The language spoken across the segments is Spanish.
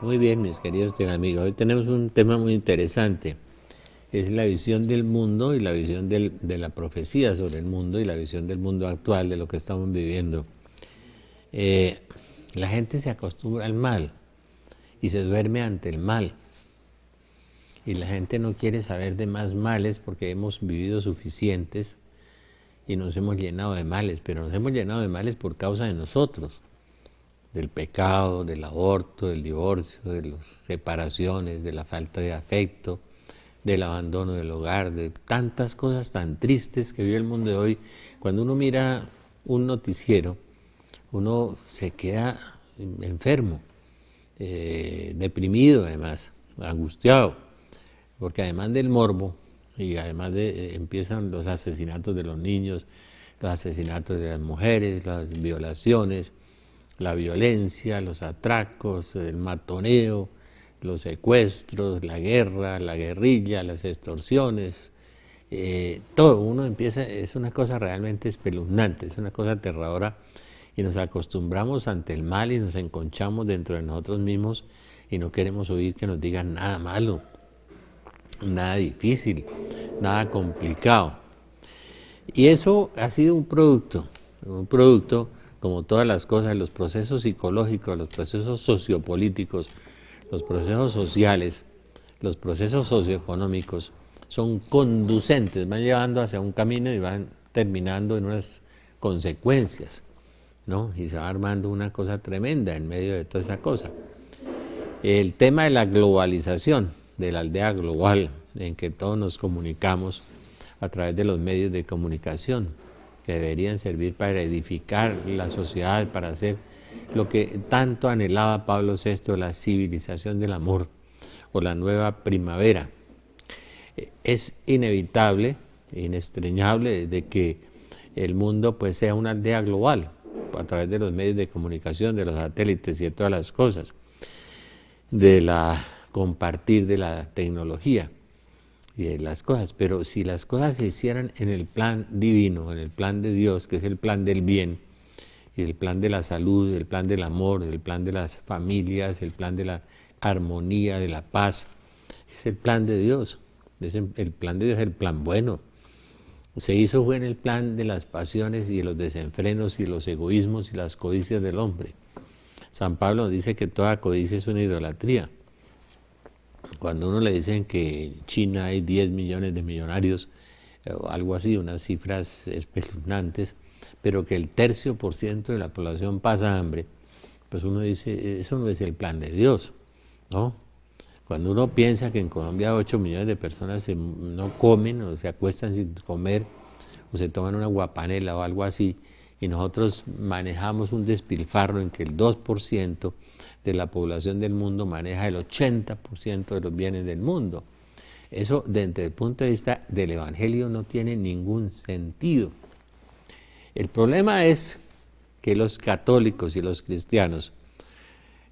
Muy bien, mis queridos amigos. Hoy tenemos un tema muy interesante. Es la visión del mundo y la visión de la profecía sobre el mundo y la visión del mundo actual, de lo que estamos viviendo. La gente se acostumbra al mal y se duerme ante el mal. Y la gente no quiere saber de más males porque hemos vivido suficientes y nos hemos llenado de males, pero nos hemos llenado de males por causa de nosotros, del pecado, del aborto, del divorcio, de las separaciones, de la falta de afecto, del abandono del hogar, de tantas cosas tan tristes que vive el mundo de hoy. Cuando uno mira un noticiero, uno se queda enfermo, deprimido además, angustiado, porque además del morbo, y además empiezan los asesinatos de los niños, los asesinatos de las mujeres, las violaciones, la violencia, los atracos, el matoneo, los secuestros, la guerra, la guerrilla, las extorsiones, todo uno empieza, es una cosa realmente espeluznante, es una cosa aterradora, y nos acostumbramos ante el mal y nos enconchamos dentro de nosotros mismos y no queremos oír que nos digan nada malo, nada difícil, nada complicado. Y eso ha sido un producto como todas las cosas, los procesos psicológicos, los procesos sociopolíticos, los procesos sociales, los procesos socioeconómicos, son conducentes, van llevando hacia un camino y van terminando en unas consecuencias, ¿no? Y se va armando una cosa tremenda en medio de toda esa cosa. El tema de la globalización, de la aldea global, en que todos nos comunicamos a través de los medios de comunicación, que deberían servir para edificar la sociedad, para hacer lo que tanto anhelaba Pablo VI, la civilización del amor, o la nueva primavera. Es inevitable, inextrañable, de que el mundo pues sea una aldea global, a través de los medios de comunicación, de los satélites y de todas las cosas, de la compartir de la tecnología y de las cosas. Pero si las cosas se hicieran en el plan divino, en el plan de Dios, que es el plan del bien, y el plan de la salud, el plan del amor, el plan de las familias, el plan de la armonía, de la paz, es el plan de Dios. El plan de Dios es el plan bueno. Se hizo fue en el plan de las pasiones y de los desenfrenos y los egoísmos y las codicias del hombre. San Pablo nos dice que toda codicia es una idolatría. Cuando uno le dicen que en China hay 10 millones de millonarios, o algo así, unas cifras espeluznantes, pero que el 1/3 de la población pasa hambre, pues uno dice, eso no es el plan de Dios, ¿no? Cuando uno piensa que en Colombia 8 millones de personas no comen o se acuestan sin comer, o se toman una guapanela o algo así, y nosotros manejamos un despilfarro en que el 2% de la población del mundo maneja el 80% de los bienes del mundo. Eso, desde el punto de vista del Evangelio, no tiene ningún sentido. El problema es que los católicos y los cristianos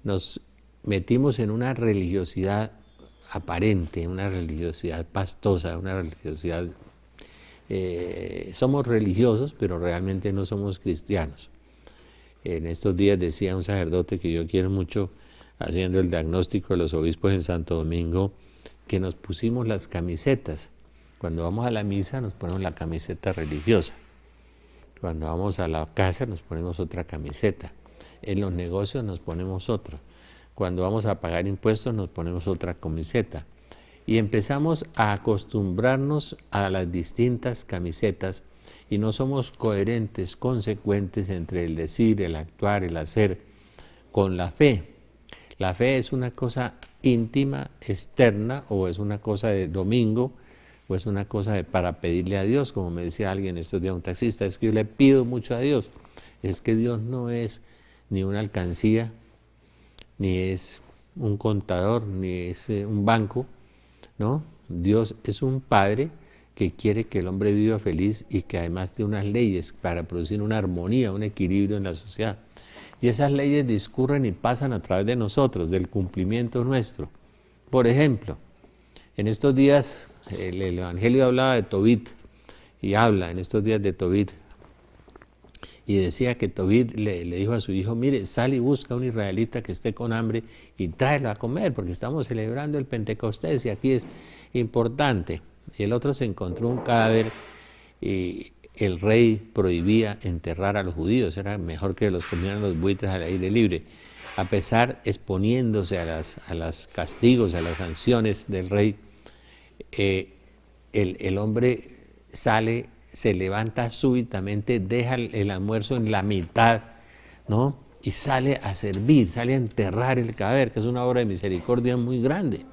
nos metimos en una religiosidad aparente, una religiosidad pastosa, una religiosidad... somos religiosos, pero realmente no somos cristianos. En estos días decía un sacerdote que yo quiero mucho, haciendo el diagnóstico de los obispos en Santo Domingo, que nos pusimos las camisetas. Cuando vamos a la misa nos ponemos la camiseta religiosa. Cuando vamos a la casa nos ponemos otra camiseta. En los negocios nos ponemos otra. Cuando vamos a pagar impuestos nos ponemos otra camiseta. Y empezamos a acostumbrarnos a las distintas camisetas y no somos coherentes, consecuentes entre el decir, el actuar, el hacer con la fe. La fe es una cosa íntima, externa, o es una cosa de domingo, o es una cosa para pedirle a Dios, como me decía alguien estos días, un taxista, es que yo le pido mucho a Dios. Es que Dios no es ni una alcancía, ni es un contador, ni es un banco, ¿no? Dios es un Padre que quiere que el hombre viva feliz y que además de unas leyes para producir una armonía, un equilibrio en la sociedad. Y esas leyes discurren y pasan a través de nosotros, del cumplimiento nuestro. Por ejemplo, en estos días el Evangelio hablaba de Tobit, y habla en estos días de Tobit, y decía que Tobit le dijo a su hijo, mire, sal y busca a un israelita que esté con hambre y tráelo a comer, porque estamos celebrando el Pentecostés y aquí es importante. Y el otro se encontró un cadáver y el rey prohibía enterrar a los judíos, era mejor que los comieran los buitres al aire libre. A pesar, exponiéndose a los castigos, a las sanciones del rey, el hombre sale, se levanta súbitamente, deja el almuerzo en la mitad, ¿no? Y sale a servir, sale a enterrar el cadáver, que es una obra de misericordia muy grande.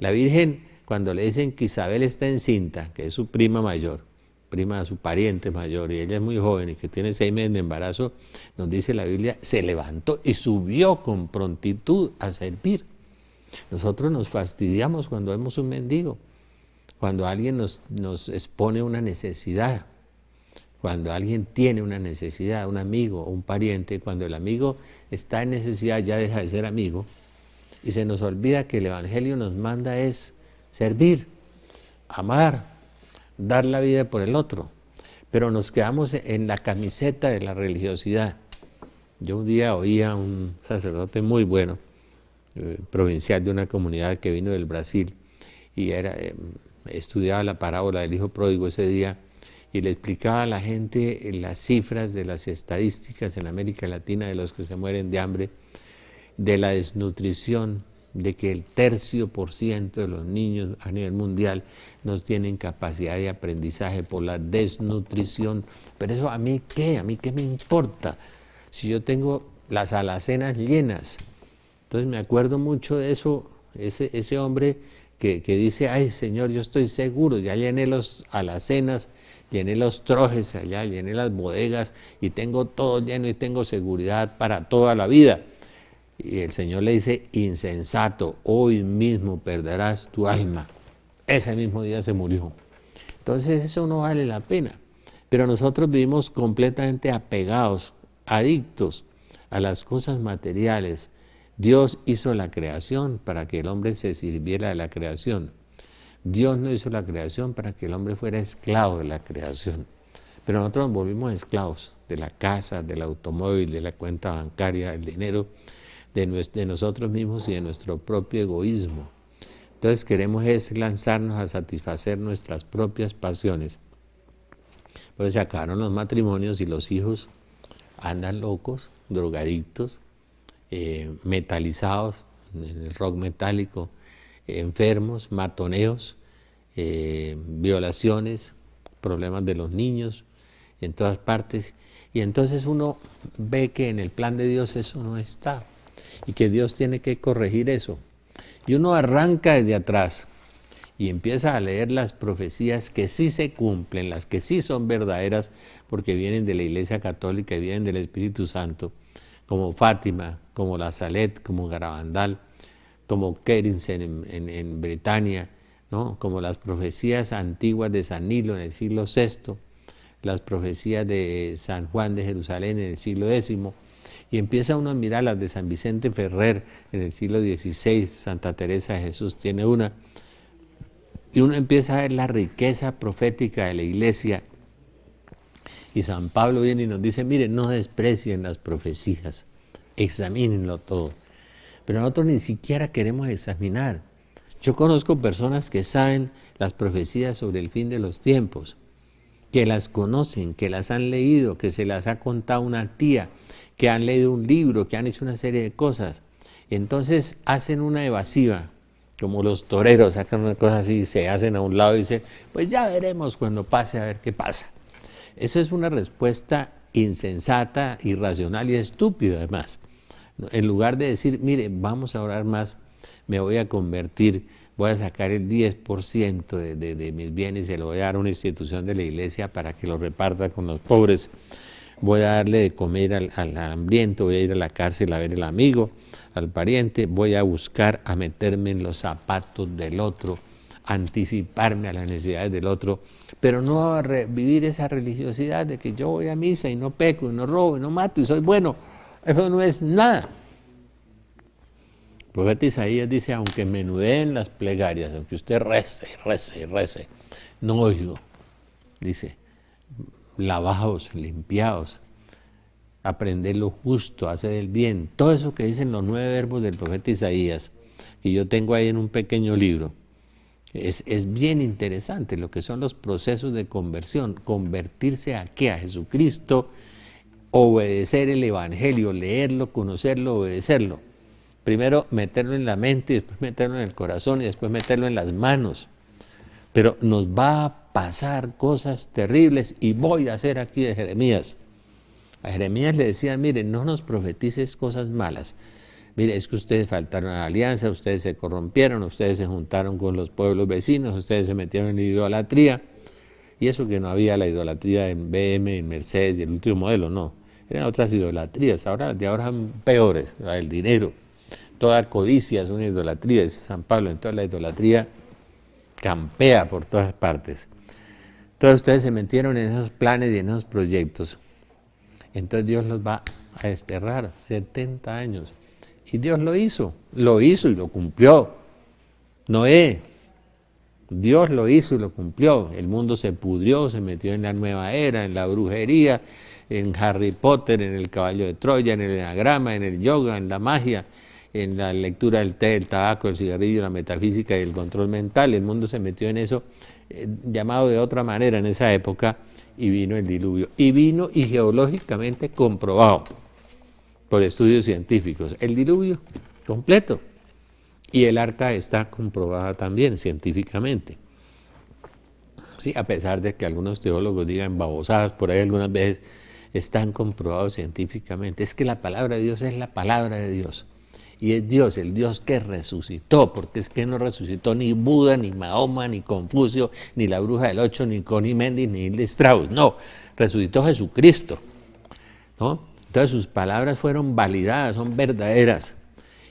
La Virgen, cuando le dicen que Isabel está encinta, que es su prima mayor, prima de su pariente mayor, y ella es muy joven y que tiene 6 meses de embarazo, nos dice la Biblia, se levantó y subió con prontitud a servir. Nosotros nos fastidiamos cuando vemos un mendigo, cuando alguien nos expone una necesidad, cuando alguien tiene una necesidad, un amigo o un pariente, cuando el amigo está en necesidad ya deja de ser amigo, y se nos olvida que el Evangelio nos manda es servir, amar, dar la vida por el otro, pero nos quedamos en la camiseta de la religiosidad. Yo un día oí a un sacerdote muy bueno, provincial de una comunidad que vino del Brasil, y estudiaba la parábola del hijo pródigo ese día, y le explicaba a la gente las cifras de las estadísticas en América Latina de los que se mueren de hambre, de la desnutrición, de que el 0,3% de los niños a nivel mundial no tienen capacidad de aprendizaje por la desnutrición. Pero eso ¿a mí qué? ¿A mí qué me importa? Si yo tengo las alacenas llenas. Entonces me acuerdo mucho de eso, ese hombre que dice, ay Señor, yo estoy seguro, ya llené los alacenas, llené los trojes allá, llené las bodegas y tengo todo lleno y tengo seguridad para toda la vida. Y el Señor le dice, insensato, hoy mismo perderás tu alma. Ese mismo día se murió. Entonces eso no vale la pena. Pero nosotros vivimos completamente apegados, adictos a las cosas materiales. Dios hizo la creación para que el hombre se sirviera de la creación. Dios no hizo la creación para que el hombre fuera esclavo de la creación. Pero nosotros nos volvimos esclavos de la casa, del automóvil, de la cuenta bancaria, del dinero, de nosotros mismos y de nuestro propio egoísmo. Entonces queremos es lanzarnos a satisfacer nuestras propias pasiones. Pues se acabaron los matrimonios y los hijos andan locos, drogadictos, metalizados, en el rock metálico, enfermos, matoneos, violaciones, problemas de los niños en todas partes. Y entonces uno ve que en el plan de Dios eso no está y que Dios tiene que corregir eso. Y uno arranca desde atrás y empieza a leer las profecías que sí se cumplen, las que sí son verdaderas, porque vienen de la Iglesia Católica y vienen del Espíritu Santo, como Fátima, como La Salette, como Garabandal, como Kerins en Britania, ¿no? Como las profecías antiguas de San Nilo en el siglo VI, las profecías de San Juan de Jerusalén en el siglo X, y empieza uno a mirar las de San Vicente Ferrer en el siglo XVI, Santa Teresa de Jesús tiene una, y uno empieza a ver la riqueza profética de la Iglesia, y San Pablo viene y nos dice, miren, no desprecien las profecías, examínenlo todo. Pero nosotros ni siquiera queremos examinar. Yo conozco personas que saben las profecías sobre el fin de los tiempos, que las conocen, que las han leído, que se las ha contado una tía, que han leído un libro, que han hecho una serie de cosas. Entonces hacen una evasiva, como los toreros, sacan una cosa así, se hacen a un lado y dicen, pues ya veremos cuando pase a ver qué pasa. Eso es una respuesta insensata, irracional y estúpida además. En lugar de decir, mire, vamos a orar más, me voy a convertir, voy a sacar el 10% de mis bienes y se lo voy a dar a una institución de la iglesia para que lo reparta con los pobres, voy a darle de comer al hambriento, voy a ir a la cárcel a ver al amigo, al pariente, voy a buscar a meterme en los zapatos del otro, anticiparme a las necesidades del otro, pero no a vivir esa religiosidad de que yo voy a misa y no peco y no robo y no mato y soy bueno. Eso no es nada. El profeta Isaías dice, aunque menudeen las plegarias, aunque usted rece, rece, rece, no oigo. Dice, lavaos, limpiaos, aprender lo justo, hacer el bien, todo eso que dicen los 9 verbos del profeta Isaías, que yo tengo ahí en un pequeño libro. Es bien interesante lo que son los procesos de conversión, convertirse a qué, a Jesucristo, obedecer el Evangelio, leerlo, conocerlo, obedecerlo. Primero meterlo en la mente, y después meterlo en el corazón y después meterlo en las manos. Pero nos va a pasar cosas terribles y voy a hacer aquí de Jeremías. A Jeremías le decían, mire, no nos profetices cosas malas. Mire, es que ustedes faltaron a la alianza, ustedes se corrompieron, ustedes se juntaron con los pueblos vecinos, ustedes se metieron en idolatría. Y eso que no había la idolatría en BM, en Mercedes y el último modelo, no. Eran otras idolatrías, ahora de ahora son peores, el dinero. Toda codicia es una idolatría, dice San Pablo, entonces la idolatría campea por todas partes. Entonces ustedes se metieron en esos planes y en esos proyectos. Entonces Dios los va a desterrar 70 años. Y Dios lo hizo y lo cumplió. Noé, Dios lo hizo y lo cumplió. El mundo se pudrió, se metió en la nueva era, en la brujería, en Harry Potter, en el caballo de Troya, en el enagrama, en el yoga, en la magia, en la lectura del té, el tabaco, el cigarrillo, la metafísica y el control mental. El mundo se metió en eso, llamado de otra manera en esa época, y vino el diluvio. Y vino y geológicamente comprobado por estudios científicos. El diluvio completo. Y el arca está comprobada también científicamente. Sí, a pesar de que algunos teólogos digan babosadas, por ahí algunas veces están comprobados científicamente. Es que la palabra de Dios es la palabra de Dios. Y es Dios, el Dios que resucitó, porque es que no resucitó ni Buda, ni Mahoma, ni Confucio, ni la bruja del 8, ni Connie Méndez, ni Hilde Strauss. No, resucitó Jesucristo, ¿no? Entonces sus palabras fueron validadas, son verdaderas.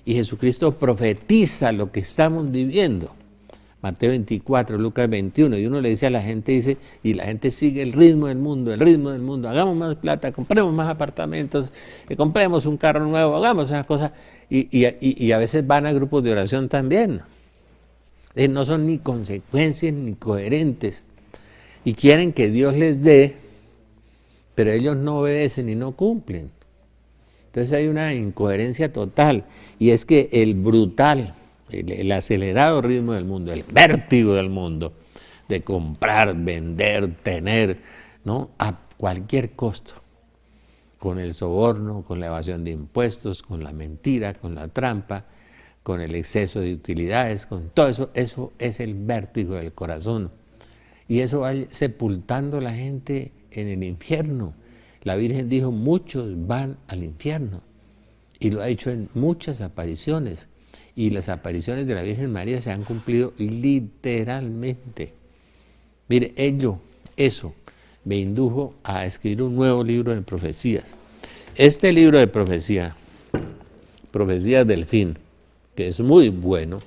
Y Jesucristo profetiza lo que estamos viviendo. Mateo 24, Lucas 21, y uno le dice a la gente, dice, y la gente sigue el ritmo del mundo, hagamos más plata, compremos más apartamentos, compremos un carro nuevo, hagamos esas cosas, y a veces van a grupos de oración también. No son ni consecuencias ni coherentes, y quieren que Dios les dé, pero ellos no obedecen y no cumplen. Entonces hay una incoherencia total, y es que el brutal, el acelerado ritmo del mundo, el vértigo del mundo, de comprar, vender, tener, ¿no? A cualquier costo, con el soborno, con la evasión de impuestos, con la mentira, con la trampa, con el exceso de utilidades, con todo eso, eso es el vértigo del corazón. Y eso va sepultando a la gente en el infierno. La Virgen dijo, muchos van al infierno, y lo ha hecho en muchas apariciones, y las apariciones de la Virgen María se han cumplido literalmente. Mire, eso me indujo a escribir un nuevo libro de profecías. Este libro de profecía, Profecías del Fin, que es muy bueno,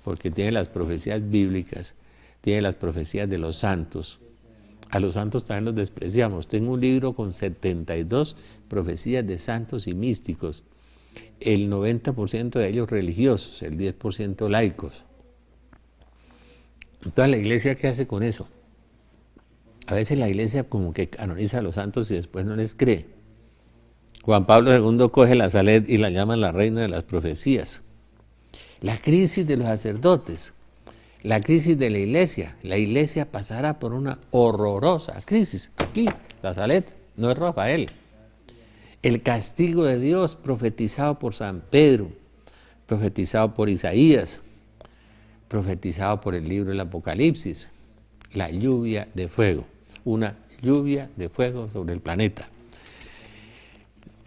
porque tiene las profecías bíblicas, tiene las profecías de los santos. A los santos también los despreciamos. Tengo un libro con 72 profecías de santos y místicos, el 90% de ellos religiosos, el 10% laicos. Entonces, ¿la iglesia qué hace con eso? A veces la iglesia como que canoniza a los santos y después no les cree. Juan Pablo II coge la Salet y la llama la reina de las profecías. La crisis de los sacerdotes, la crisis de la iglesia pasará por una horrorosa crisis. Aquí, la Salet, no es Rafael. El castigo de Dios profetizado por San Pedro, profetizado por Isaías, profetizado por el libro del Apocalipsis, la lluvia de fuego, una lluvia de fuego sobre el planeta.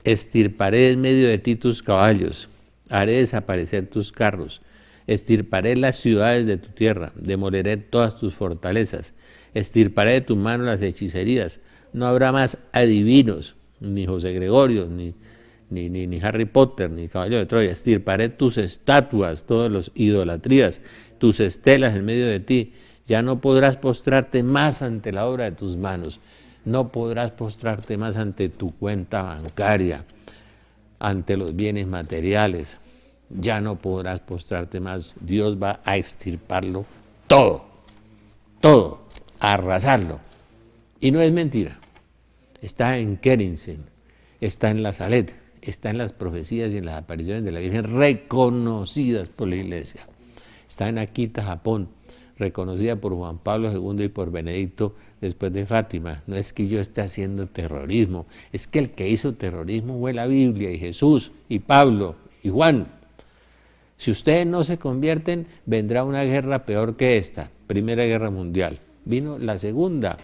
Estirparé en medio de ti tus caballos, haré desaparecer tus carros, estirparé las ciudades de tu tierra, demoleré todas tus fortalezas, estirparé de tu mano las hechicerías, no habrá más adivinos, ni José Gregorio, ni Harry Potter, ni Caballo de Troya, estirparé tus estatuas, todas las idolatrías, tus estelas en medio de ti, ya no podrás postrarte más ante la obra de tus manos, no podrás postrarte más ante tu cuenta bancaria, ante los bienes materiales, ya no podrás postrarte más, Dios va a extirparlo todo, a arrasarlo. Y no es mentira, está en Kerinsen, está en la Salet, está en las profecías y en las apariciones de la Virgen reconocidas por la Iglesia. Está en Akita, Japón, reconocida por Juan Pablo II y por Benedicto después de Fátima. No es que yo esté haciendo terrorismo, es que el que hizo terrorismo fue la Biblia y Jesús y Pablo y Juan. Si ustedes no se convierten, vendrá una guerra peor que esta, Primera Guerra Mundial. Vino la segunda,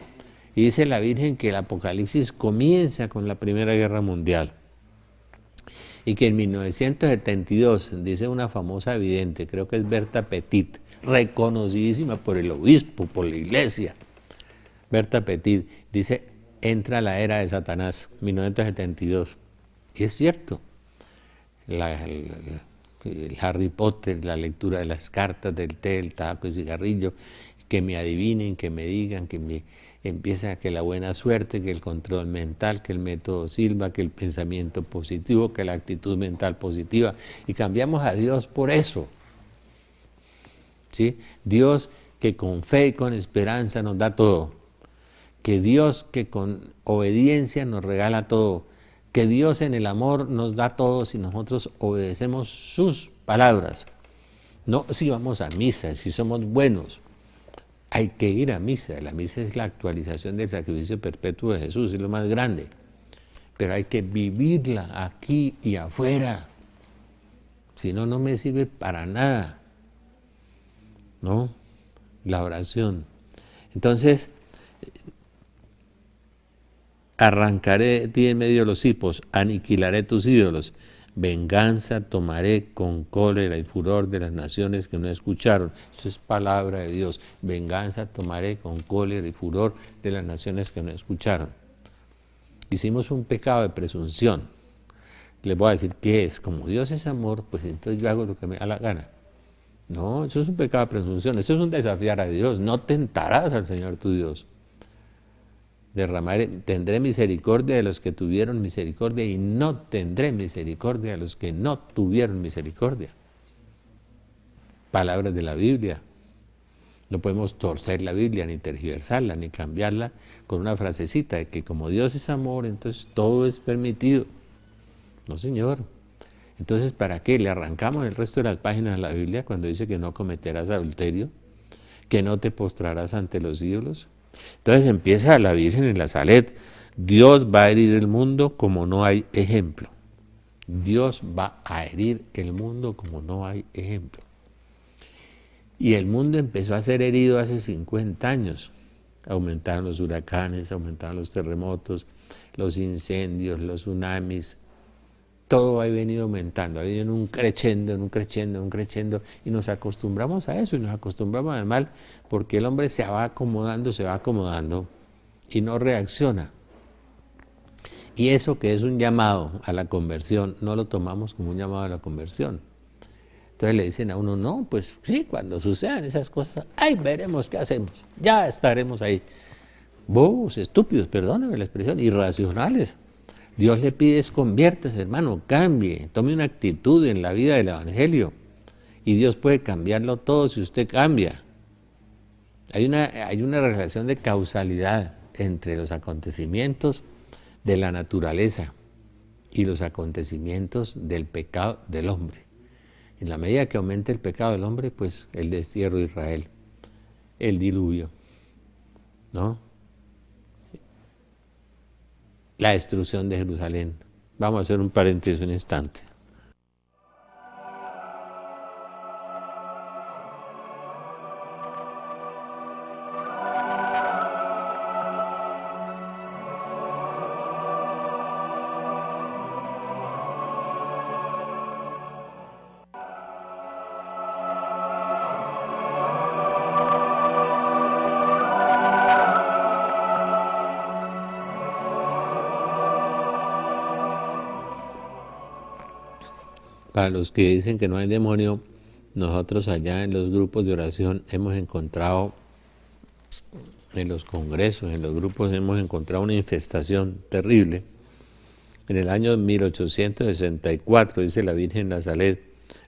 y dice la Virgen que el Apocalipsis comienza con la Primera Guerra Mundial. Y que en 1972, dice una famosa vidente, creo que es Berta Petit, reconocidísima por el obispo, por la Iglesia. Berta Petit dice, entra la era de Satanás, 1972. Y es cierto. El Harry Potter, la lectura de las cartas, del té, el tabaco y cigarrillo, que me adivinen, que me digan, que me empieza que la buena suerte, que el control mental, que el método Silva, que el pensamiento positivo, que la actitud mental positiva, y cambiamos a Dios por eso. ¿Sí? Dios que con fe y con esperanza nos da todo, que Dios que con obediencia nos regala todo, que Dios en el amor nos da todo si nosotros obedecemos sus palabras. No si vamos a misa, si somos buenos. Hay que ir a misa. La misa es la actualización del sacrificio perpetuo de Jesús, es lo más grande. Pero hay que vivirla aquí y afuera. Si no, no me sirve para nada. ¿No? La oración. Entonces, arrancaré de ti en medio de los hipos, aniquilaré tus ídolos, venganza tomaré con cólera y furor de las naciones que no escucharon. Eso es palabra de Dios. Venganza tomaré con cólera y furor de las naciones que no escucharon. Hicimos un pecado de presunción. Les voy a decir qué es. Como Dios es amor, pues entonces yo hago lo que me da la gana. No, eso es un pecado de presunción. Eso es un desafiar a Dios. No tentarás al Señor tu Dios. Tendré misericordia de los que tuvieron misericordia y no tendré misericordia de los que no tuvieron misericordia. Palabras de la Biblia. No podemos torcer la Biblia, ni tergiversarla, ni cambiarla con una frasecita de que como Dios es amor, entonces todo es permitido. No, señor. Entonces, ¿para qué? Le arrancamos el resto de las páginas de la Biblia cuando dice que no cometerás adulterio, que no te postrarás ante los ídolos. Entonces empieza la Virgen en la Salet. Dios va a herir el mundo como no hay ejemplo. Dios va a herir el mundo como no hay ejemplo. Y el mundo empezó a ser herido hace 50 años. Aumentaron los huracanes, aumentaron los terremotos, los incendios, los tsunamis. Todo ha venido aumentando, ha venido en un crescendo, y nos acostumbramos a eso, y nos acostumbramos además porque el hombre se va acomodando, y no reacciona. Y eso que es un llamado a la conversión, no lo tomamos como un llamado a la conversión. Entonces le dicen a uno, no, pues sí, cuando sucedan esas cosas, ahí veremos qué hacemos, ya estaremos ahí. Bobos, estúpidos, perdónenme la expresión, irracionales. Dios le pide es conviértase, hermano, cambie, tome una actitud en la vida del Evangelio. Y Dios puede cambiarlo todo si usted cambia. Hay una relación de causalidad entre los acontecimientos de la naturaleza y los acontecimientos del pecado del hombre. En la medida que aumente el pecado del hombre, pues el destierro de Israel, el diluvio, ¿no? La destrucción de Jerusalén. Vamos a hacer un paréntesis un instante. Para los que dicen que no hay demonio, nosotros allá en los grupos de oración hemos encontrado, en los congresos, en los grupos hemos encontrado una infestación terrible. En el año 1864, dice la Virgen Nazaret,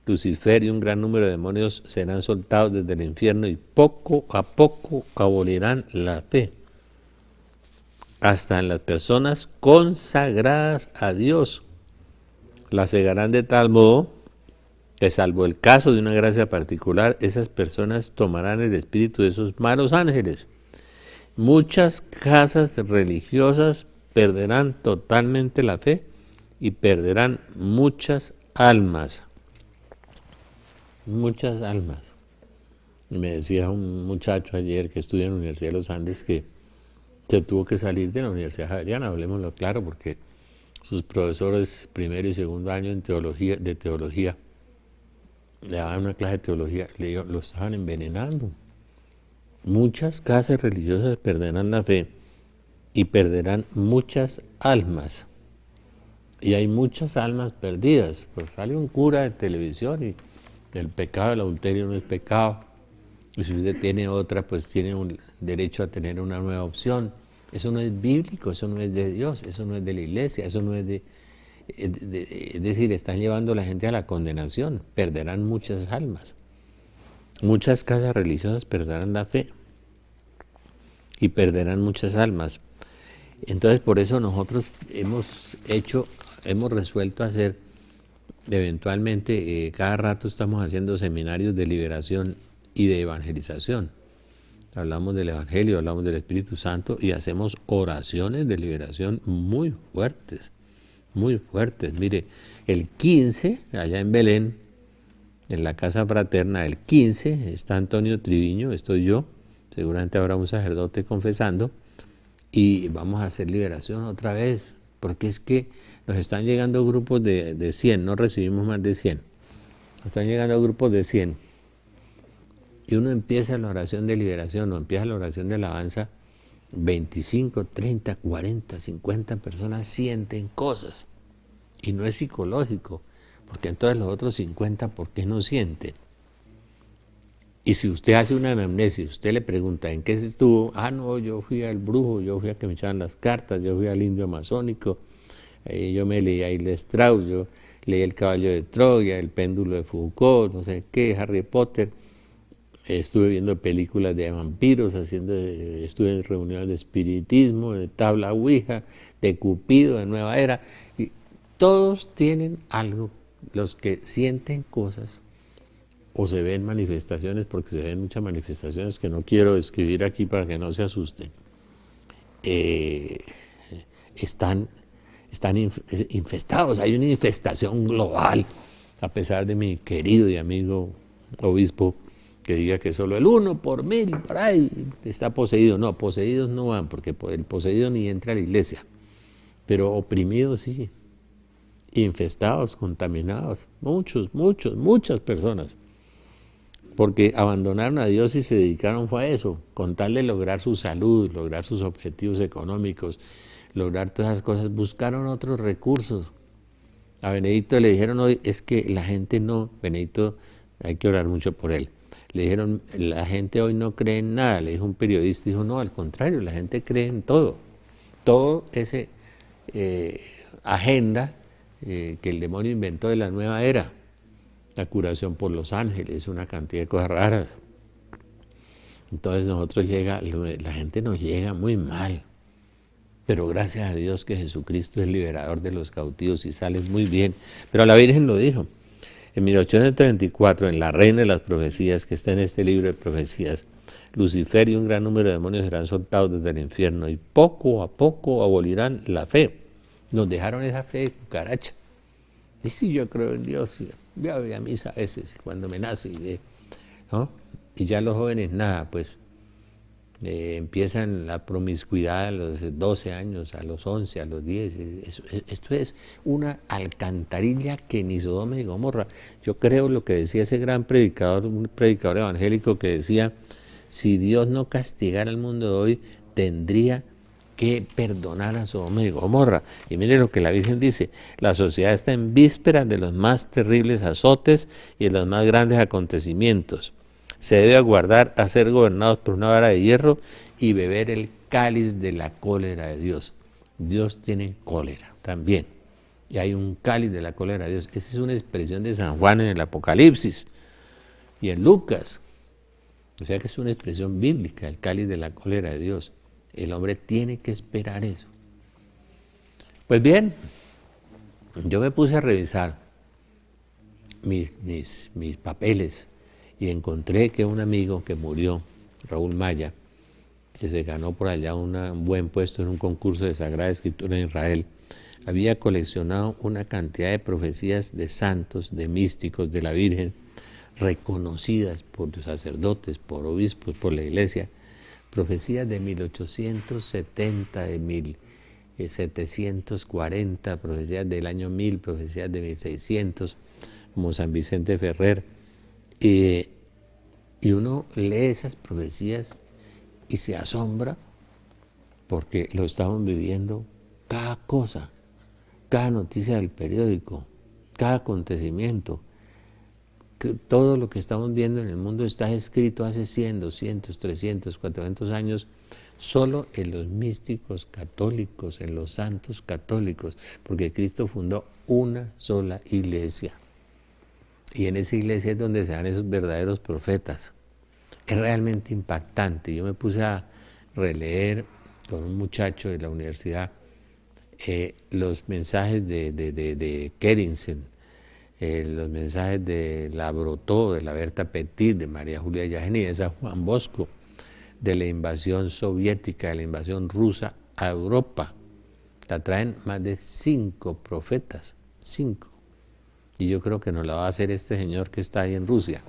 Lucifer y un gran número de demonios serán soltados desde el infierno y poco a poco abolirán la fe. hasta en las personas consagradas a Dios. Las cegarán de tal modo que, salvo el caso de una gracia particular, esas personas tomarán el espíritu de esos malos ángeles. Muchas casas religiosas perderán totalmente la fe y perderán muchas almas. Muchas almas. Y me decía un muchacho ayer que estudia en la Universidad de los Andes que se tuvo que salir de la Universidad Javeriana, hablemoslo claro, porque sus profesores primero y segundo año de teología, le daban una clase de teología, lo estaban envenenando. Muchas casas religiosas perderán la fe y perderán muchas almas. Y hay muchas almas perdidas. Pues sale un cura de televisión y el pecado del adulterio no es pecado. Y si usted tiene otra, pues tiene un derecho a tener una nueva opción. Eso no es bíblico, eso no es de Dios, eso no es de la iglesia, eso no es es decir, están llevando a la gente a la condenación. Perderán muchas almas. Muchas casas religiosas perderán la fe y perderán muchas almas. Entonces, por eso nosotros hemos resuelto hacer, eventualmente, cada rato estamos haciendo seminarios de liberación y de evangelización. Hablamos del Evangelio, hablamos del Espíritu Santo y hacemos oraciones de liberación muy fuertes, muy fuertes. Mire, el 15, allá en Belén, en la casa fraterna, el 15, está Antonio Triviño, estoy yo, seguramente habrá un sacerdote confesando, y vamos a hacer liberación otra vez, porque es que nos están llegando grupos de 100, no recibimos más de 100, nos están llegando grupos de 100, y uno empieza la oración de liberación, o empieza la oración de alabanza, 25, 30, 40, 50 personas sienten cosas, y no es psicológico, porque entonces los otros 50, ¿por qué no sienten? Y si usted hace una anamnesis, usted le pregunta, ¿en qué se estuvo? Ah, no, yo fui al brujo, yo fui a que me echaban las cartas, yo fui al indio amazónico, yo me leí a Hilde Strauss, yo leí El caballo de Troya, El péndulo de Foucault, no sé qué, Harry Potter, estuve viendo películas de vampiros, estuve en reuniones de espiritismo, de tabla ouija, de Cupido, de Nueva Era, y todos tienen algo, los que sienten cosas, o se ven manifestaciones, porque se ven muchas manifestaciones que no quiero escribir aquí para que no se asusten, están infestados, hay una infestación global, a pesar de mi querido y amigo obispo que diga que solo el 1 por 1000 por ahí está poseído. No, poseídos no van, porque el poseído ni entra a la iglesia, pero oprimidos sí, infestados, contaminados, muchas personas, porque abandonaron a Dios y se dedicaron fue a eso, con tal de lograr su salud, lograr sus objetivos económicos, lograr todas esas cosas, buscaron otros recursos. A Benedicto le dijeron hoy, es que la gente no, Benedicto, hay que orar mucho por él, le dijeron, la gente hoy no cree en nada, le dijo un periodista, dijo, no, al contrario, la gente cree en todo ese agenda que el demonio inventó de la nueva era, la curación por los ángeles, una cantidad de cosas raras. Entonces la gente nos llega muy mal, pero gracias a Dios que Jesucristo es liberador de los cautivos y sale muy bien. Pero la Virgen lo dijo, en 1834, en La Reina de las Profecías, que está en este libro de profecías, Lucifer y un gran número de demonios serán soltados desde el infierno y poco a poco abolirán la fe. Nos dejaron esa fe de cucaracha. Y sí, yo creo en Dios, yo voy a misa a veces cuando me nace, ¿no? Y ya los jóvenes nada, pues empiezan la promiscuidad a los 12 años, a los 11, a los 10. Esto es una alcantarilla que ni Sodoma ni Gomorra. Yo creo lo que decía ese gran predicador, un predicador evangélico que decía, si Dios no castigara al mundo de hoy, tendría que perdonar a Sodoma y Gomorra. Y mire lo que la Virgen dice, la sociedad está en vísperas de los más terribles azotes y de los más grandes acontecimientos. Se debe aguardar a ser gobernados por una vara de hierro y beber el cáliz de la cólera de Dios. Dios tiene cólera también, y hay un cáliz de la cólera de Dios. Esa es una expresión de San Juan en el Apocalipsis y en Lucas, o sea que es una expresión bíblica, el cáliz de la cólera de Dios. El hombre tiene que esperar eso. Pues bien, yo me puse a revisar mis papeles y encontré que un amigo que murió, Raúl Maya, que se ganó por allá un buen puesto en un concurso de Sagrada Escritura en Israel, había coleccionado una cantidad de profecías de santos, de místicos, de la Virgen, reconocidas por los sacerdotes, por obispos, por la Iglesia, profecías de 1870, de 1740, profecías del año 1000, profecías de 1600, como San Vicente Ferrer, y uno lee esas profecías y se asombra porque lo estamos viviendo cada cosa, cada noticia del periódico, cada acontecimiento. Todo lo que estamos viendo en el mundo está escrito hace 100, 200, 300, 400 años, solo en los místicos católicos, en los santos católicos, porque Cristo fundó una sola iglesia. Y en esa iglesia es donde se dan esos verdaderos profetas. Es realmente impactante. Yo me puse a releer con un muchacho de la universidad los mensajes de Kerensen, los mensajes de la Brotó, de la Berta Petit, de María Julia Yagni, de San Juan Bosco, de la invasión soviética, de la invasión rusa a Europa. La traen más de 5 profetas, 5. Y yo creo que nos la va a hacer este señor que está ahí en Rusia.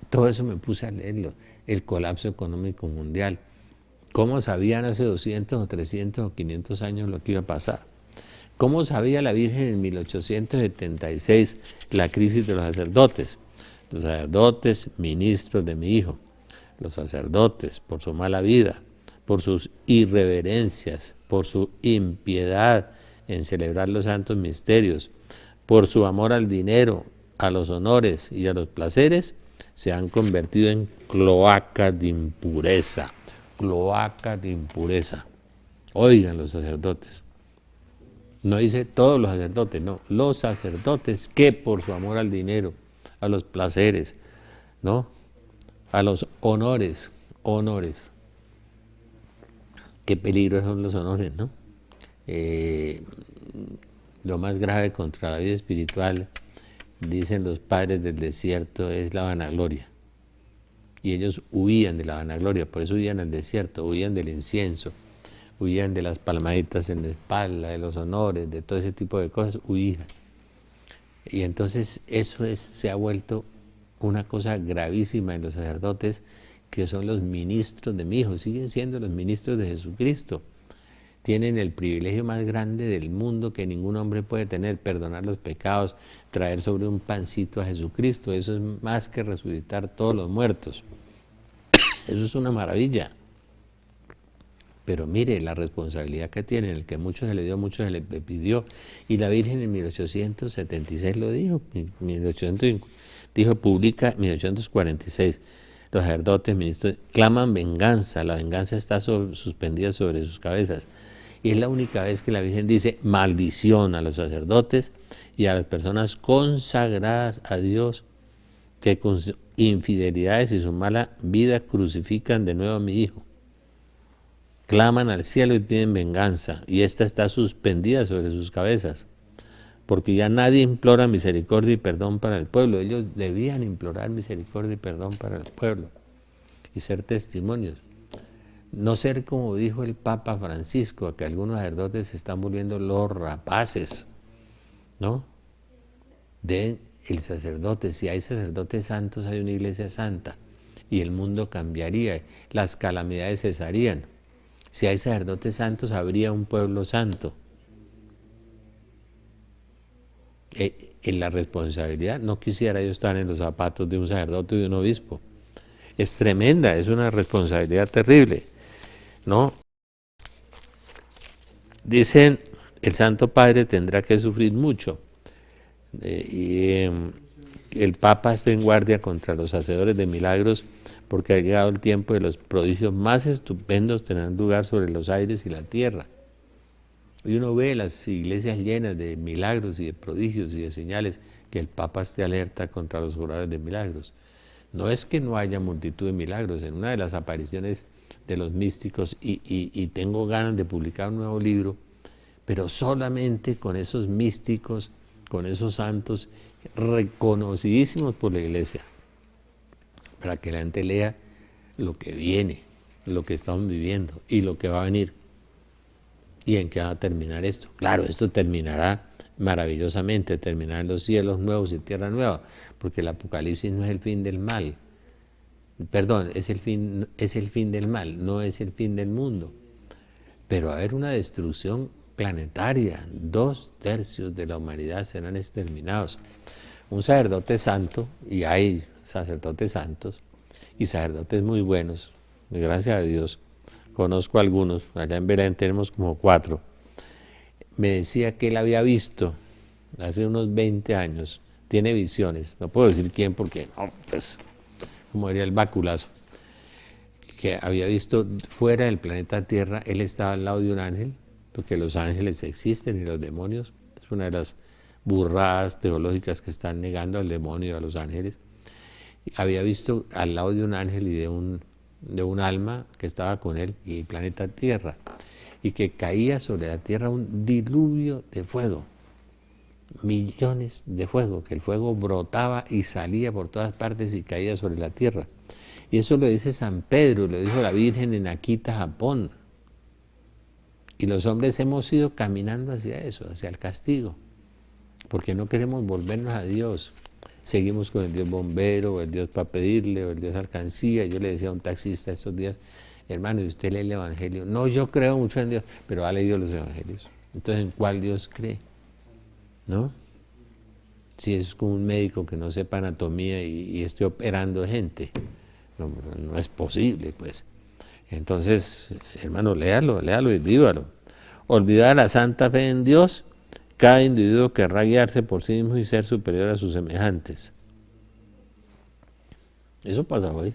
Todo eso me puse a leerlo. El colapso económico mundial. ¿Cómo sabían hace 200 o 300 o 500 años lo que iba a pasar? ¿Cómo sabía la Virgen en 1876 la crisis de los sacerdotes? Los sacerdotes, ministros de mi hijo. Los sacerdotes, por su mala vida, por sus irreverencias, por su impiedad en celebrar los santos misterios, por su amor al dinero, a los honores y a los placeres, se han convertido en cloacas de impureza. Cloacas de impureza. Oigan los sacerdotes. No dice todos los sacerdotes, no. Los sacerdotes que por su amor al dinero, a los placeres, ¿no? A los honores. Qué peligro son los honores, ¿no? Lo más grave contra la vida espiritual, dicen los padres del desierto, es la vanagloria. Y ellos huían de la vanagloria, por eso huían al desierto, huían del incienso, huían de las palmaditas en la espalda, de los honores, de todo ese tipo de cosas, huían. Y entonces se ha vuelto una cosa gravísima en los sacerdotes, que son los ministros de mi hijo, siguen siendo los ministros de Jesucristo. Tienen el privilegio más grande del mundo que ningún hombre puede tener, perdonar los pecados, traer sobre un pancito a Jesucristo. Eso es más que resucitar todos los muertos. Eso es una maravilla. Pero mire la responsabilidad que tienen, el que mucho se le dio, mucho se le pidió. Y la Virgen en 1876 lo dijo, 1800 dijo, publica 1846. Los sacerdotes, ministros, claman venganza, la venganza está suspendida sobre sus cabezas. Y es la única vez que la Virgen dice maldición a los sacerdotes y a las personas consagradas a Dios, que con sus infidelidades y su mala vida crucifican de nuevo a mi hijo. Claman al cielo y piden venganza, y esta está suspendida sobre sus cabezas, porque ya nadie implora misericordia y perdón para el pueblo. Ellos debían implorar misericordia y perdón para el pueblo y ser testimonios. No ser como dijo el Papa Francisco, que algunos sacerdotes se están volviendo los rapaces, ¿no? De el sacerdote, si hay sacerdotes santos, hay una iglesia santa, y el mundo cambiaría, las calamidades cesarían. Si hay sacerdotes santos, habría un pueblo santo. En la responsabilidad, no quisiera yo estar en los zapatos de un sacerdote y de un obispo. Es tremenda, es una responsabilidad terrible, ¿no? Dicen, el Santo Padre tendrá que sufrir mucho. El Papa está en guardia contra los hacedores de milagros, porque ha llegado el tiempo de los prodigios más estupendos tendrán lugar sobre los aires y la tierra. Y uno ve las iglesias llenas de milagros y de prodigios y de señales, que el Papa esté alerta contra los oradores de milagros. No es que no haya multitud de milagros. En una de las apariciones de los místicos y tengo ganas de publicar un nuevo libro, pero solamente con esos místicos, con esos santos reconocidísimos por la Iglesia, para que la gente lea lo que viene, lo que estamos viviendo y lo que va a venir. ¿Y en qué va a terminar esto? Claro, esto terminará maravillosamente, terminará en los cielos nuevos y tierra nueva, porque el Apocalipsis no es el fin del mal. Perdón, es el fin del mal, no es el fin del mundo. Pero va a haber una destrucción planetaria, 2/3 de la humanidad serán exterminados. Un sacerdote santo, y hay sacerdotes santos, y sacerdotes muy buenos, gracias a Dios, conozco algunos, allá en Belén tenemos como 4, me decía que él había visto, hace unos 20 años, tiene visiones, no puedo decir quién porque, no, pues, como diría el baculazo, que había visto fuera del planeta Tierra, él estaba al lado de un ángel, porque los ángeles existen y los demonios, es una de las burradas teológicas que están negando al demonio y a los ángeles. Había visto al lado de un ángel y de un alma que estaba con él y el planeta Tierra, y que caía sobre la Tierra un diluvio de fuego, millones de fuego, que el fuego brotaba y salía por todas partes y caía sobre la Tierra. Y eso lo dice San Pedro, lo dijo la Virgen en Akita, Japón. Y los hombres hemos ido caminando hacia eso, hacia el castigo, porque no queremos volvernos a Dios. Seguimos con el Dios bombero, o el Dios para pedirle, o el Dios alcancía. Yo le decía a un taxista estos días, hermano, ¿y usted lee el Evangelio? No, yo creo mucho en Dios, pero ha leído los Evangelios. Entonces, ¿en cuál Dios cree? ¿No? Si es como un médico que no sepa anatomía y esté operando gente, no es posible, pues. Entonces, hermano, léalo y vívalo. Olvidar la santa fe en Dios, cada individuo querrá guiarse por sí mismo y ser superior a sus semejantes. Eso pasa hoy.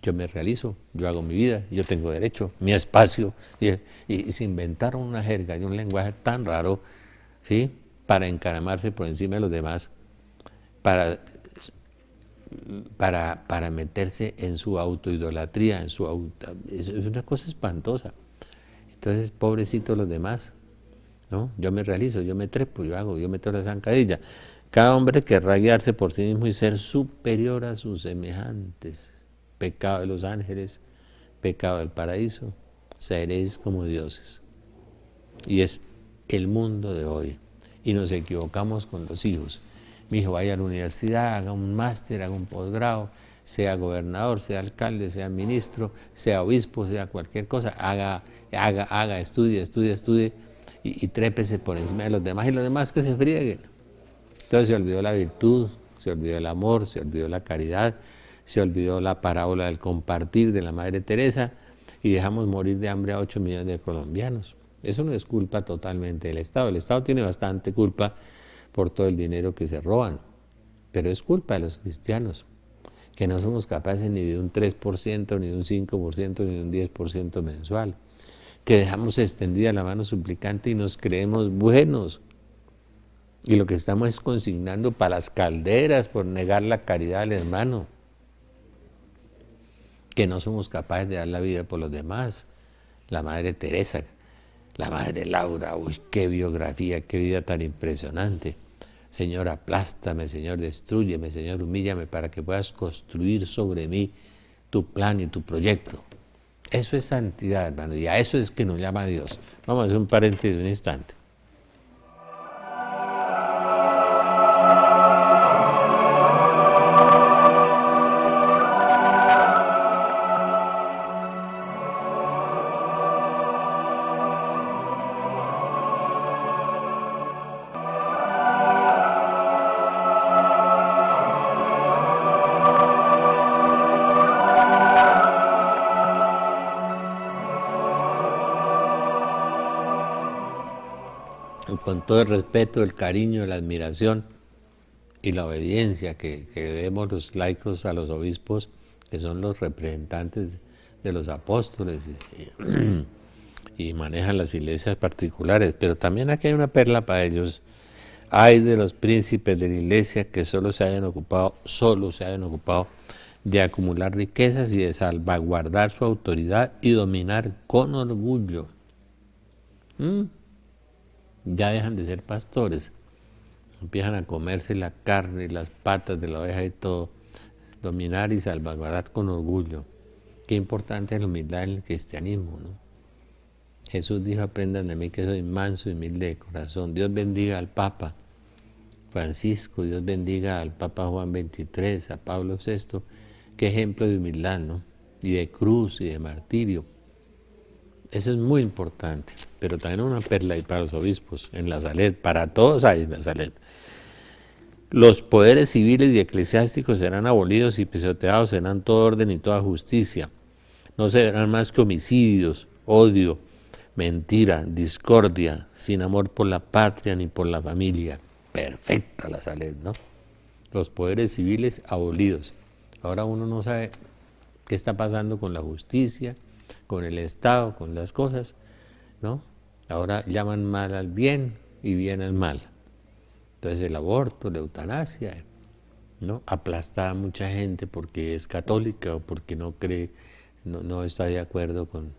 Yo me realizo, yo hago mi vida, yo tengo derecho, mi espacio, y se inventaron una jerga y un lenguaje tan raro, ¿sí?, para encaramarse por encima de los demás, para meterse en su autoidolatría, es una cosa espantosa. Entonces, pobrecitos los demás, ¿no? Yo me realizo, yo me trepo, yo meto la zancadilla. Cada hombre querrá guiarse por sí mismo y ser superior a sus semejantes. Pecado de los ángeles, pecado del paraíso, seréis como dioses. Y es el mundo de hoy. Y nos equivocamos con los hijos. Mi hijo vaya a la universidad, haga un máster, haga un posgrado, sea gobernador, sea alcalde, sea ministro, sea obispo, sea cualquier cosa, estudie, y trépese por encima de los demás, y los demás que se frieguen. Entonces se olvidó la virtud, se olvidó el amor, se olvidó la caridad, se olvidó la parábola del compartir de la Madre Teresa, y dejamos morir de hambre a 8 millones de colombianos. Eso no es culpa totalmente del Estado. El Estado tiene bastante culpa por todo el dinero que se roban, pero es culpa de los cristianos, que no somos capaces ni de un 3%, ni de un 5%, ni de un 10% mensual, que dejamos extendida la mano suplicante y nos creemos buenos, y lo que estamos es consignando para las calderas por negar la caridad al hermano, que no somos capaces de dar la vida por los demás. La Madre Teresa, la Madre Laura, uy, qué biografía, qué vida tan impresionante. Señor, aplástame, Señor, destrúyeme, Señor, humíllame para que puedas construir sobre mí tu plan y tu proyecto. Eso es santidad, hermano, y a eso es que nos llama Dios. Vamos a hacer un paréntesis un instante. Con todo el respeto, el cariño, la admiración y la obediencia que debemos los laicos a los obispos, que son los representantes de los apóstoles y manejan las iglesias particulares, pero también aquí hay una perla para ellos. Hay de los príncipes de la iglesia que solo se hayan ocupado de acumular riquezas y de salvaguardar su autoridad y dominar con orgullo. Ya dejan de ser pastores, empiezan a comerse la carne, las patas de la oveja y todo, dominar y salvaguardar con orgullo. Qué importante es la humildad en el cristianismo, ¿no? Jesús dijo, aprendan de mí que soy manso y humilde de corazón. Dios bendiga al Papa Francisco, Dios bendiga al Papa Juan XXIII, a Pablo VI, qué ejemplo de humildad, ¿no? Y de cruz y de martirio. Eso es muy importante, pero también una perla y para los obispos, en la Salet, para todos hay en la Salet. Los poderes civiles y eclesiásticos serán abolidos y pisoteados, serán todo orden y toda justicia. No serán más que homicidios, odio, mentira, discordia, sin amor por la patria ni por la familia. Perfecta la Salet, ¿no? Los poderes civiles abolidos. Ahora uno no sabe qué está pasando con la justicia, con el Estado, con las cosas, ¿no? Ahora llaman mal al bien y bien al mal. Entonces el aborto, la eutanasia, ¿no? Aplasta a mucha gente porque es católica o porque no cree, no está de acuerdo con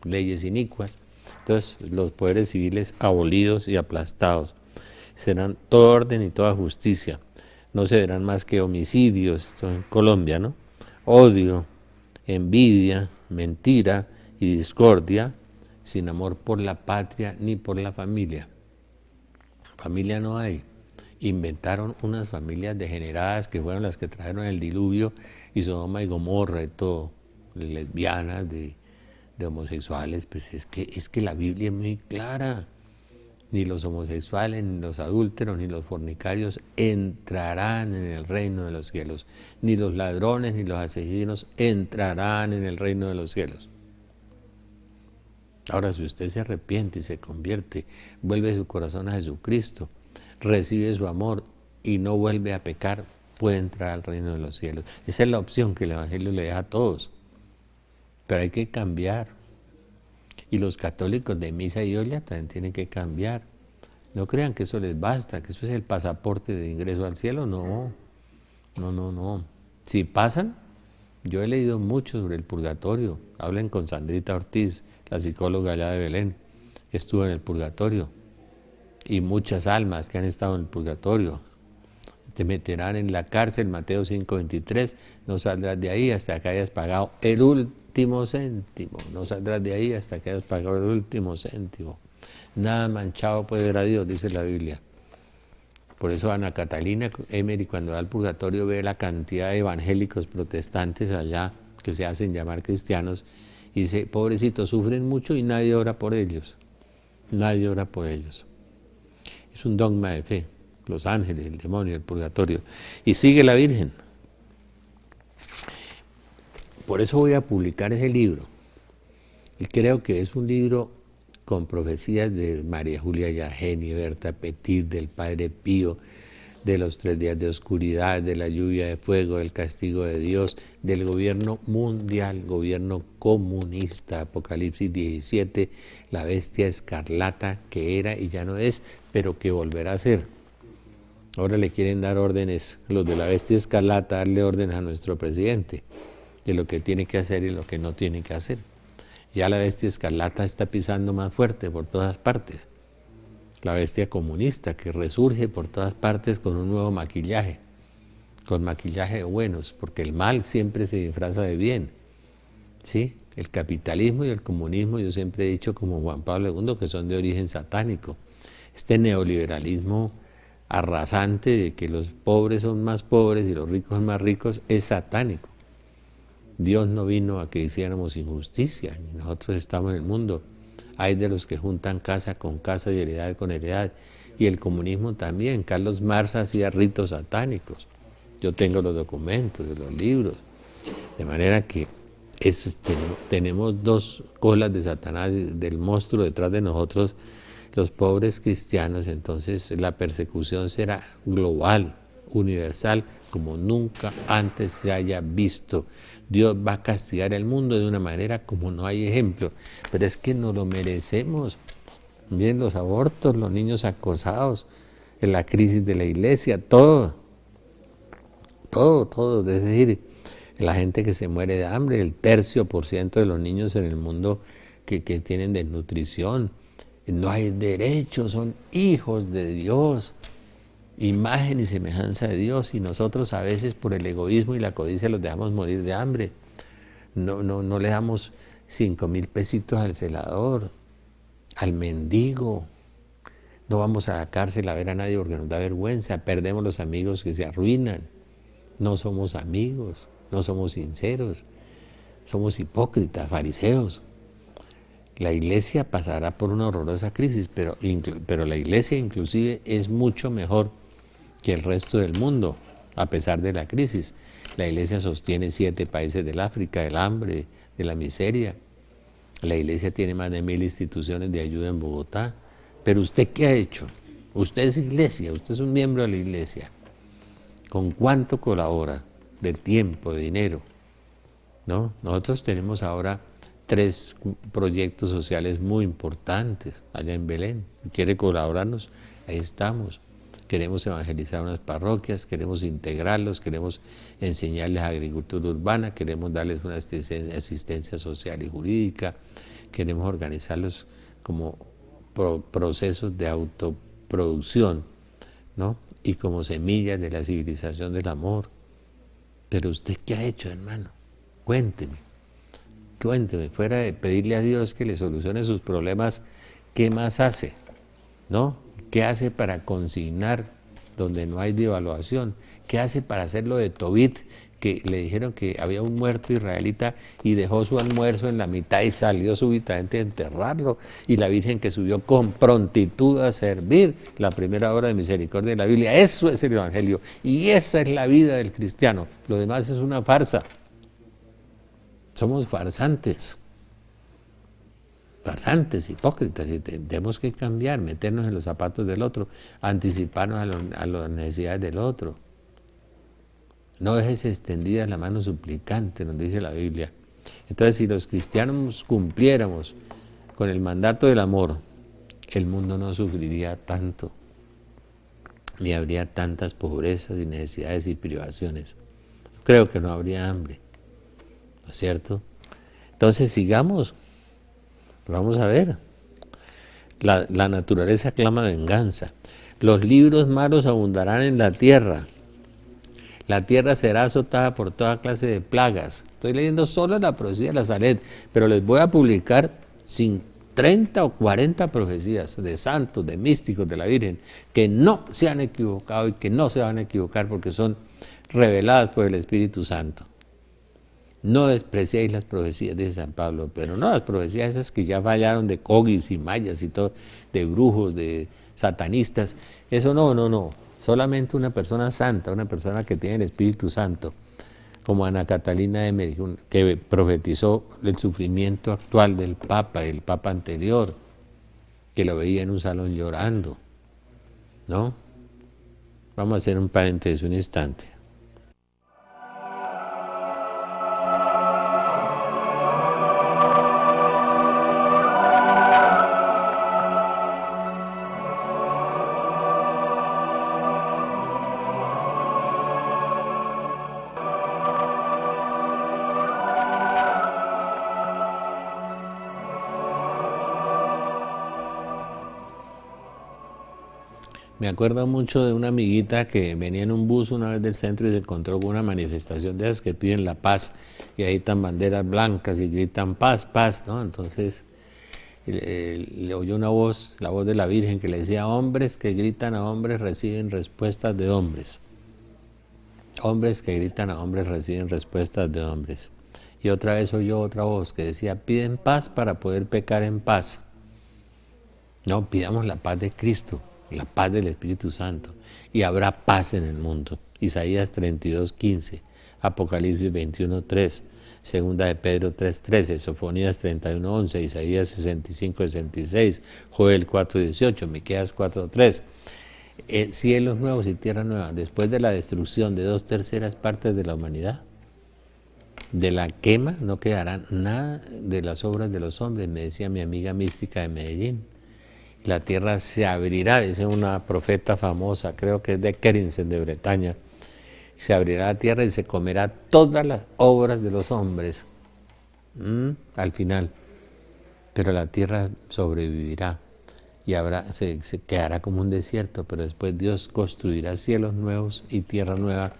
leyes inicuas. Entonces los poderes civiles abolidos y aplastados. Serán todo orden y toda justicia. No se verán más que homicidios, esto en Colombia, ¿no? Odio, envidia, mentira y discordia, sin amor por la patria ni por la familia. Familia no hay. Inventaron unas familias degeneradas que fueron las que trajeron el diluvio y Sodoma y Gomorra y todo, lesbianas, de homosexuales. Pues es que la Biblia es muy clara. Ni los homosexuales, ni los adúlteros, ni los fornicarios entrarán en el reino de los cielos. Ni los ladrones, ni los asesinos entrarán en el reino de los cielos. Ahora, si usted se arrepiente y se convierte, vuelve su corazón a Jesucristo, recibe su amor y no vuelve a pecar, puede entrar al reino de los cielos. Esa es la opción que el Evangelio le deja a todos. Pero hay que cambiar. Y los católicos de misa y olla también tienen que cambiar. No crean que eso les basta, que eso es el pasaporte de ingreso al cielo. No. Si pasan, yo he leído mucho sobre el purgatorio. Hablen con Sandrita Ortiz, la psicóloga allá de Belén, que estuvo en el purgatorio. Y muchas almas que han estado en el purgatorio. Te meterán en la cárcel, Mateo 5:23, no saldrás de ahí hasta que hayas pagado el último céntimo, no saldrás de ahí hasta que hayas pagado el último céntimo. Nada manchado puede ver a Dios, dice la Biblia. Por eso Ana Catalina Emery, cuando va al purgatorio, ve la cantidad de evangélicos protestantes allá, que se hacen llamar cristianos, y dice, pobrecitos, sufren mucho y nadie ora por ellos. Nadie ora por ellos. Es un dogma de fe. Los ángeles, el demonio, el purgatorio. Y sigue la Virgen. Por eso voy a publicar ese libro. Y creo que es un libro con profecías de María Julia Yageni, Berta Petit, del Padre Pío, de los 3 días de oscuridad, de la lluvia de fuego, del castigo de Dios, del gobierno mundial, gobierno comunista, Apocalipsis 17, la bestia escarlata que era y ya no es, pero que volverá a ser. Ahora le quieren dar órdenes, los de la bestia escarlata, darle órdenes a nuestro presidente, de lo que tiene que hacer y lo que no tiene que hacer. Ya la bestia escarlata está pisando más fuerte por todas partes. La bestia comunista que resurge por todas partes con un nuevo maquillaje, con maquillaje de buenos, porque el mal siempre se disfraza de bien. ¿Sí? El capitalismo y el comunismo, yo siempre he dicho como Juan Pablo II, que son de origen satánico. Este neoliberalismo arrasante de que los pobres son más pobres y los ricos son más ricos es satánico. Dios no vino a que hiciéramos injusticia, y nosotros estamos en el mundo. Hay de los que juntan casa con casa y heredad con heredad, y el comunismo también. Carlos Marx hacía ritos satánicos. Yo tengo los documentos de los libros, de manera que tenemos 2 colas de Satanás, del monstruo detrás de nosotros, los pobres cristianos. Entonces la persecución será global, universal, como nunca antes se haya visto. Dios va a castigar el mundo de una manera como no hay ejemplo, pero es que no lo merecemos. Miren los abortos, los niños acosados, en la crisis de la iglesia, todo, es decir, La gente que se muere de hambre, el 1/3% de los niños en el mundo que tienen desnutrición. No hay derechos, son hijos de Dios, imagen y semejanza de Dios, y nosotros a veces por el egoísmo y la codicia los dejamos morir de hambre. No le damos 5.000 pesitos al celador, al mendigo. No vamos a la cárcel a ver a nadie porque nos da vergüenza. Perdemos los amigos que se arruinan. No somos amigos, no somos sinceros, somos hipócritas, fariseos. La iglesia pasará por una horrorosa crisis, pero la iglesia inclusive es mucho mejor que el resto del mundo, a pesar de la crisis. La iglesia sostiene 7 países del África, del hambre, de la miseria. La iglesia tiene más de 1.000 instituciones de ayuda en Bogotá. Pero ¿usted qué ha hecho? Usted es iglesia, usted es un miembro de la iglesia. ¿Con cuánto colabora? De tiempo, de dinero, ¿no? Nosotros tenemos ahora 3 proyectos sociales muy importantes allá en Belén. ¿Quiere colaborarnos? Ahí estamos. Queremos evangelizar unas parroquias, queremos integrarlos, queremos enseñarles agricultura urbana, queremos darles una asistencia social y jurídica, queremos organizarlos como procesos de autoproducción, ¿no? Y como semillas de la civilización del amor. Pero usted, ¿qué ha hecho, hermano? Cuénteme, fuera de pedirle a Dios que le solucione sus problemas, ¿qué más hace? ¿No? ¿Qué hace para consignar donde no hay devaluación? ¿Qué hace para hacerlo de Tobit, que le dijeron que había un muerto israelita y dejó su almuerzo en la mitad y salió súbitamente a enterrarlo? Y la Virgen que subió con prontitud a servir, la primera obra de misericordia de la Biblia. Eso es el Evangelio y esa es la vida del cristiano. Lo demás es una farsa. Somos farsantes, hipócritas, y tenemos que cambiar, meternos en los zapatos del otro, anticiparnos a las necesidades del otro. No dejes extendida la mano suplicante, nos dice la Biblia. Entonces, si los cristianos cumpliéramos con el mandato del amor, el mundo no sufriría tanto, ni habría tantas pobrezas y necesidades y privaciones. Creo que no habría hambre, ¿no es cierto? Entonces, sigamos. Vamos a ver. La naturaleza clama venganza. Los libros malos abundarán en la tierra. La tierra será azotada por toda clase de plagas. Estoy leyendo solo la profecía de la Salet, pero les voy a publicar 30 o 40 profecías de santos, de místicos, de la Virgen, que no se han equivocado y que no se van a equivocar porque son reveladas por el Espíritu Santo. No despreciéis las profecías, dice San Pablo, pero no las profecías esas que ya fallaron de cogis y mayas y todo, de brujos, de satanistas. Eso no. Solamente una persona santa, una persona que tiene el Espíritu Santo, como Ana Catalina de Emery, que profetizó el sufrimiento actual del Papa anterior, que lo veía en un salón llorando, ¿no? Vamos a hacer un paréntesis un instante. Me acuerdo mucho de una amiguita que venía en un bus una vez del centro y se encontró con una manifestación de esas que piden la paz y agitan banderas blancas y gritan paz, paz, ¿no? Entonces le oyó una voz, la voz de la Virgen, que le decía: hombres que gritan a hombres reciben respuestas de hombres. Hombres que gritan a hombres reciben respuestas de hombres. Y otra vez oyó otra voz que decía: piden paz para poder pecar en paz. No, pidamos la paz de Cristo, la paz del Espíritu Santo, y habrá paz en el mundo. Isaías 32:15, Apocalipsis 21:3, Segunda de Pedro 3:13, Sofonías 31:11, Isaías 65:66, Joel 4:18, Miqueas 4:3. Cielos nuevos y tierra nueva, después de la destrucción de 2/3 partes de la humanidad, de la quema no quedará nada de las obras de los hombres, me decía mi amiga mística de Medellín. La tierra se abrirá, dice una profeta famosa, creo que es de Kerinsen, de Bretaña, se abrirá la tierra y se comerá todas las obras de los hombres. Al final. Pero la tierra sobrevivirá y se quedará como un desierto, pero después Dios construirá cielos nuevos y tierra nueva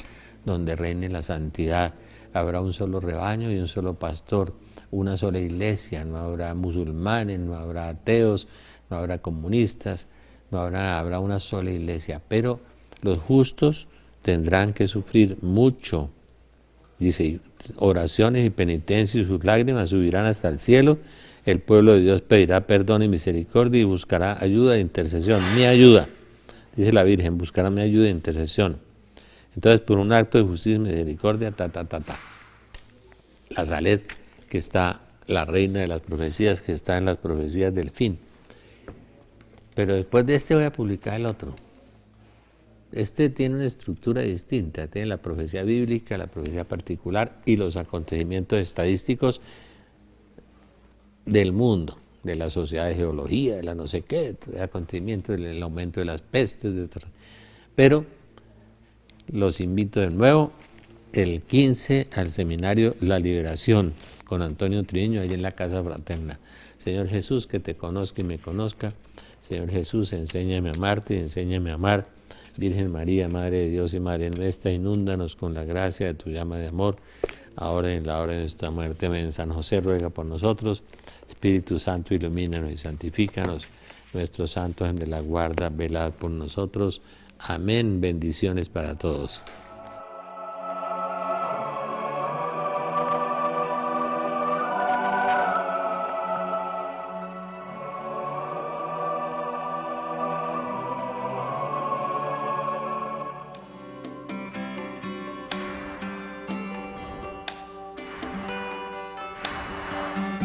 donde reine la santidad. Habrá un solo rebaño y un solo pastor, una sola iglesia, no habrá musulmanes, no habrá ateos, no habrá comunistas, habrá una sola iglesia, pero los justos tendrán que sufrir mucho. Dice, oraciones y penitencias y sus lágrimas subirán hasta el cielo. El pueblo de Dios pedirá perdón y misericordia y buscará ayuda e intercesión. Mi ayuda, dice la Virgen, buscará mi ayuda e intercesión. Entonces, por un acto de justicia y misericordia, La Salet, que está, la reina de las profecías, que está en las profecías del fin. Pero después de este voy a publicar el otro. Este tiene una estructura distinta, tiene la profecía bíblica, la profecía particular y los acontecimientos estadísticos del mundo, de la sociedad de geología, de la no sé qué, de acontecimientos del aumento de las pestes, pero los invito de nuevo el 15 al seminario La Liberación con Antonio Triviño, ahí en la Casa Fraterna. Señor Jesús, que te conozca y me conozca. Señor Jesús, enséñame a amarte y enséñame a amar. Virgen María, Madre de Dios y Madre nuestra, inúndanos con la gracia de tu llama de amor, ahora y en la hora de nuestra muerte. Amén. San José, ruega por nosotros. Espíritu Santo, ilumínanos y santifícanos. Nuestros santos de la guarda, velad por nosotros. Amén. Bendiciones para todos.